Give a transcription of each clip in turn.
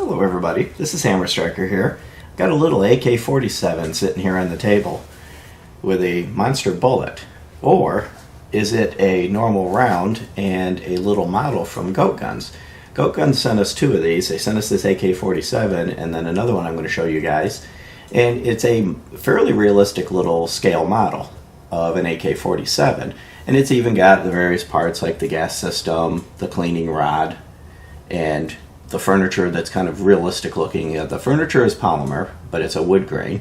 Hello everybody, this is Hammer Striker here. Got a little AK47 sitting here on the table with a monster bullet. Or is it a normal round and a little model from Goat Guns? Goat Guns sent us two of these. They sent us this AK47 and then another one I'm going to show you guys. And it's a fairly realistic little scale model of an AK47. And it's even got the various parts like the gas system, the cleaning rod, and the furniture that's kind of realistic looking. The furniture is polymer, but it's a wood grain.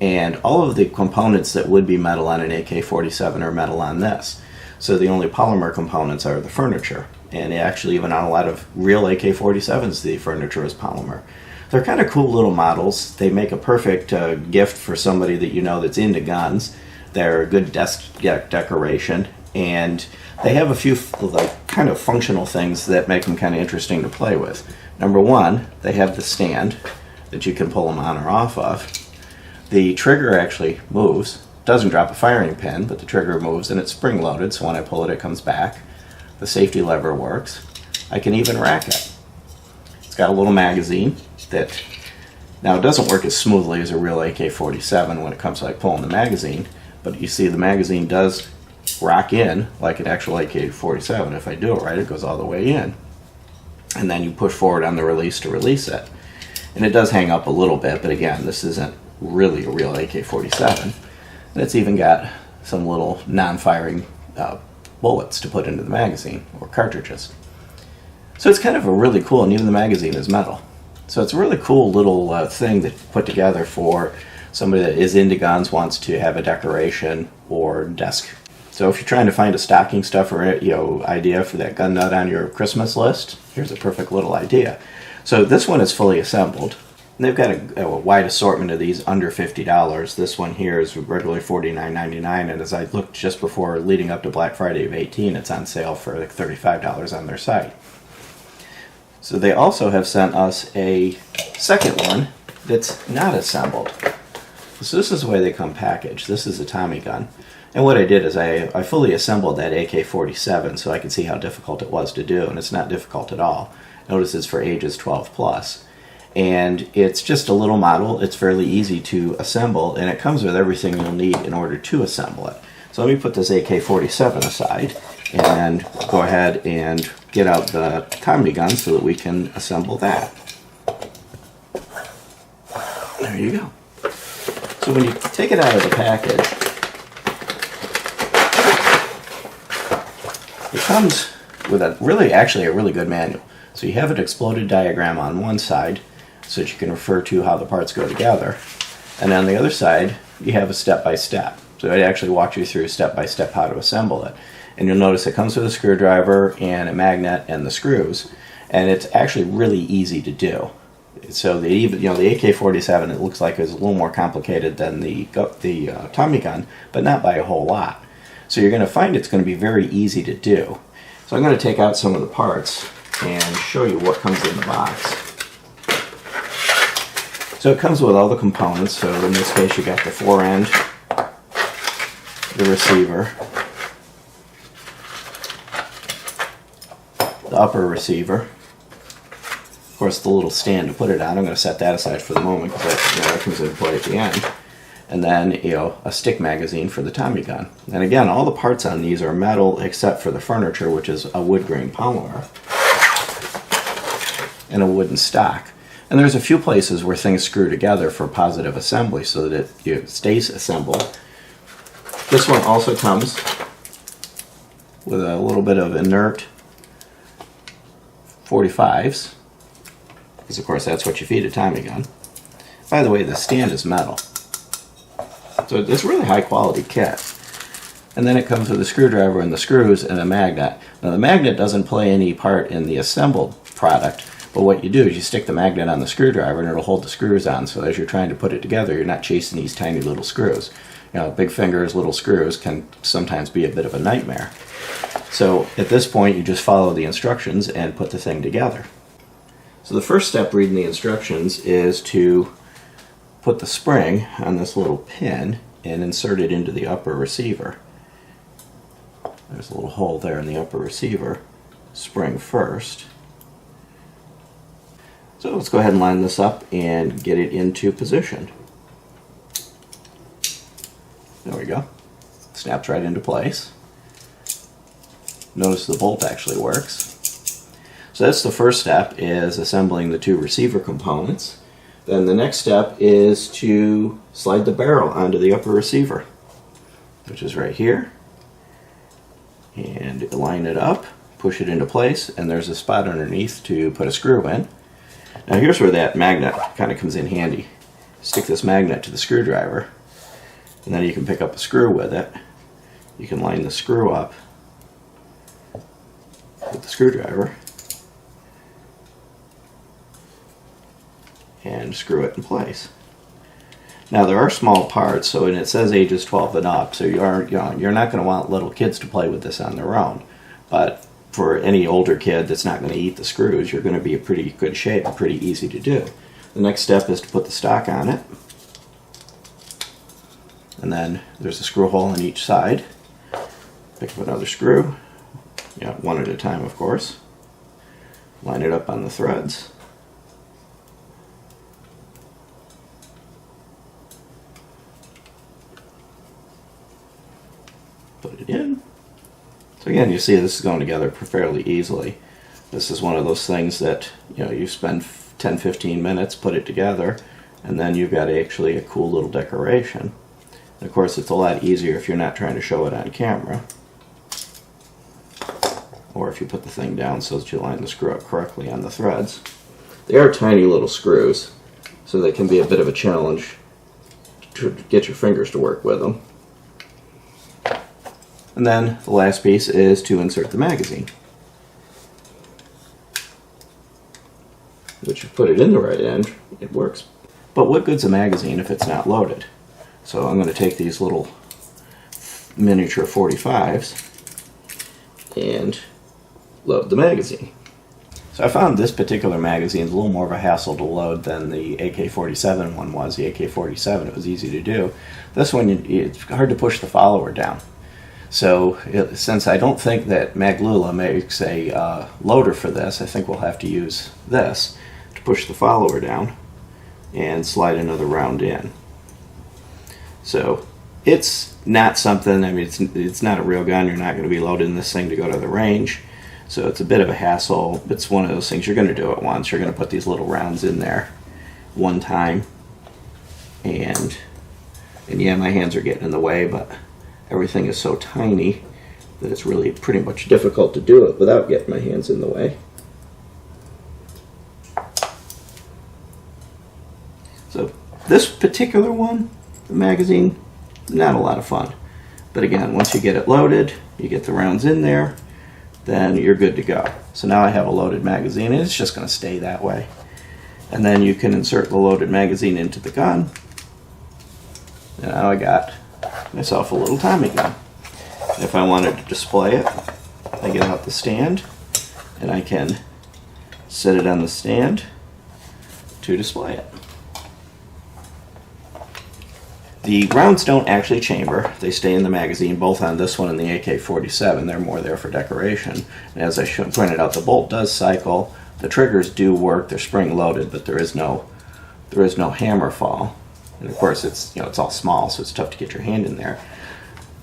And all of the components that would be metal on an AK-47 are metal on this. So the only polymer components are the furniture. And actually even on a lot of real AK-47s the furniture is polymer. They're kind of cool little models. They make a perfect gift for somebody that you know that's into guns. They're a good desk decoration. And they have a few kind of functional things that make them kind of interesting to play with. Number one, they have the stand that you can pull them on or off of. The trigger actually moves. Doesn't drop a firing pin, but the trigger moves and it's spring loaded, so when I pull it, it comes back. The safety lever works. I can even rack it. It's got a little magazine that, now it doesn't work as smoothly as a real AK-47 when it comes to like pulling the magazine, but you see the magazine does rock in like an actual AK-47. If I do it right, it goes all the way in. And then you push forward on the release to release it. And it does hang up a little bit, but again, this isn't really a real AK-47. And it's even got some little non-firing bullets to put into the magazine, or cartridges. So it's kind of a really cool, and even the magazine is metal. So it's a really cool little thing that put together for somebody that is into guns, wants to have a decoration or desk. So if you're trying to find a stocking stuffer, idea for that gun nut on your Christmas list, here's a perfect little idea. So this one is fully assembled. And they've got a wide assortment of these under $50. This one here is regularly $49.99, and as I looked just before leading up to Black Friday of 18, it's on sale for like $35 on their site. So they also have sent us a second one that's not assembled. So this is the way they come packaged. This is a Tommy gun. And what I did is I fully assembled that AK-47 so I could see how difficult it was to do, and it's not difficult at all. Notice it's for ages 12 plus. And it's just a little model. It's fairly easy to assemble, and it comes with everything you'll need in order to assemble it. So let me put this AK-47 aside and go ahead and get out the Tommy gun so that we can assemble that. There you go. So when you take it out of the package, it comes with a really good manual. So you have an exploded diagram on one side so that you can refer to how the parts go together. And on the other side, you have a step-by-step. So it actually walks you through step-by-step how to assemble it. And you'll notice it comes with a screwdriver and a magnet and the screws. And it's actually really easy to do. So the AK-47, it looks like is a little more complicated than the Tommy gun, but not by a whole lot. So you're going to find it's going to be very easy to do. So I'm going to take out some of the parts and show you what comes in the box. So it comes with all the components. So in this case you got the fore end, the receiver, the upper receiver, of course the little stand to put it on. I'm going to set that aside for the moment because that comes into play at the end. And then a stick magazine for the Tommy gun. And again, all the parts on these are metal except for the furniture, which is a wood grain polymer and a wooden stock. And there's a few places where things screw together for positive assembly so that it stays assembled. This one also comes with a little bit of inert 45s, because of course that's what you feed a Tommy gun. By the way, the stand is metal. So it's a really high quality kit. And then it comes with a screwdriver and the screws and a magnet. Now the magnet doesn't play any part in the assembled product, but what you do is you stick the magnet on the screwdriver and it'll hold the screws on, so as you're trying to put it together you're not chasing these tiny little screws. Big fingers, little screws can sometimes be a bit of a nightmare. So at this point you just follow the instructions and put the thing together. So the first step reading the instructions is to put the spring on this little pin and insert it into the upper receiver. There's a little hole there in the upper receiver. Spring first. So So let's go ahead and line this up and get it into position. There we go. Snaps right into place. Notice the bolt actually works. So that's the first step, is assembling the two receiver components. Then the next step is to slide the barrel onto the upper receiver, which is right here. And line it up, push it into place, and there's a spot underneath to put a screw in. Now here's where that magnet kind of comes in handy. Stick this magnet to the screwdriver, and then you can pick up a screw with it. You can line the screw up with the screwdriver and screw it in place. Now there are small parts, so and it says ages 12 and up, so you're not going to want little kids to play with this on their own. But for any older kid that's not going to eat the screws, you're going to be in pretty good shape and pretty easy to do. The next step is to put the stock on it. And then there's a screw hole on each side. Pick up another screw, one at a time of course. Line it up on the threads. Put it in. So again, you see this is going together fairly easily. This is one of those things that you spend 10-15 minutes, put it together, and then you've got actually a cool little decoration. And of course, it's a lot easier if you're not trying to show it on camera, or if you put the thing down so that you line the screw up correctly on the threads. They are tiny little screws, so they can be a bit of a challenge to get your fingers to work with them. And then the last piece is to insert the magazine, which, if you put it in the right end, it works. But what good's a magazine if it's not loaded? So I'm going to take these little miniature 45s and load the magazine. So I found this particular magazine is a little more of a hassle to load than the AK47 one was. The AK47, it was easy to do. This one, it's hard to push the follower down. So since I don't think that Maglula makes a loader for this, I think we'll have to use this to push the follower down and slide another round in. So it's not something, I mean, it's not a real gun. You're not going to be loading this thing to go to the range. So it's a bit of a hassle. It's one of those things, you're going to do it once. You're going to put these little rounds in there one time. And yeah, my hands are getting in the way, but everything is so tiny that it's really pretty much difficult to do it without getting my hands in the way. So this particular one, the magazine, not a lot of fun. But again, once you get it loaded, you get the rounds in there, then you're good to go. So now I have a loaded magazine, and it's just going to stay that way. And then you can insert the loaded magazine into the gun. And now I got myself a little Tommy gun. If I wanted to display it, I get out the stand and I can set it on the stand to display it. The rounds don't actually chamber. They stay in the magazine, both on this one and the AK47. They're more there for decoration. And as I pointed out, the bolt does cycle. The triggers do work. They're spring loaded, but there is no hammer fall. And of course, it's all small, so it's tough to get your hand in there.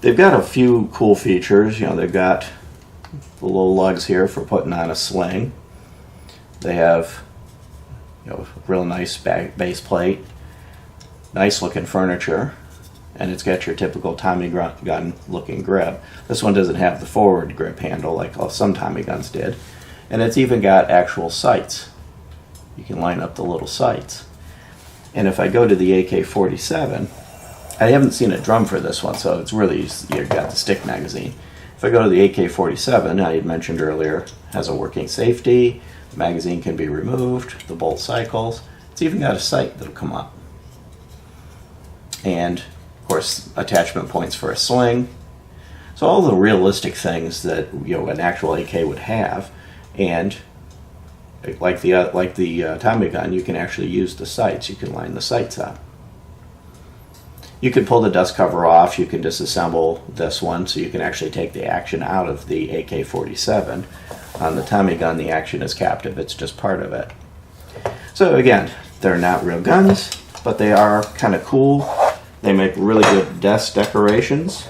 They've got a few cool features. They've got the little lugs here for putting on a sling. They have a real nice base plate, nice looking furniture, and it's got your typical Tommy gun looking grip. This one doesn't have the forward grip handle like some Tommy guns did, and it's even got actual sights. You can line up the little sights. And if I go to the AK-47, I haven't seen a drum for this one, so it's really, you've got the stick magazine. If I go to the AK-47, I had mentioned earlier, has a working safety, the magazine can be removed, the bolt cycles, it's even got a sight that'll come up. And, of course, attachment points for a sling. So all the realistic things that an actual AK would have, and like the Tommy gun, you can actually use the sights. You can line the sights up. You can pull the dust cover off. You can disassemble this one, so you can actually take the action out of the AK-47. On the Tommy gun, the action is captive. It's just part of it. So again, they're not real guns, but they are kind of cool. They make really good desk decorations,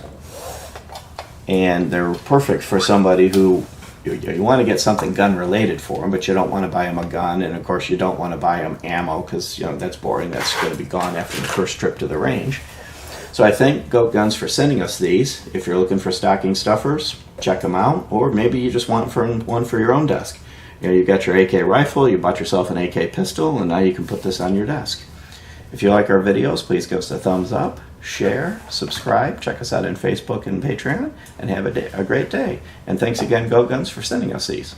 and they're perfect for somebody who you want to get something gun related for them, but you don't want to buy them a gun, and of course you don't want to buy them ammo because that's boring. That's going to be gone after the first trip to the range. So I thank Goat Guns for sending us these. If you're looking for stocking stuffers, check them out, or maybe you just want one for your own desk. You got your AK rifle, you bought yourself an AK pistol, and now you can put this on your desk. If you like our videos, please give us a thumbs up, share, subscribe, check us out on Facebook and Patreon, and have a great day. And thanks again, Goat Guns, for sending us these.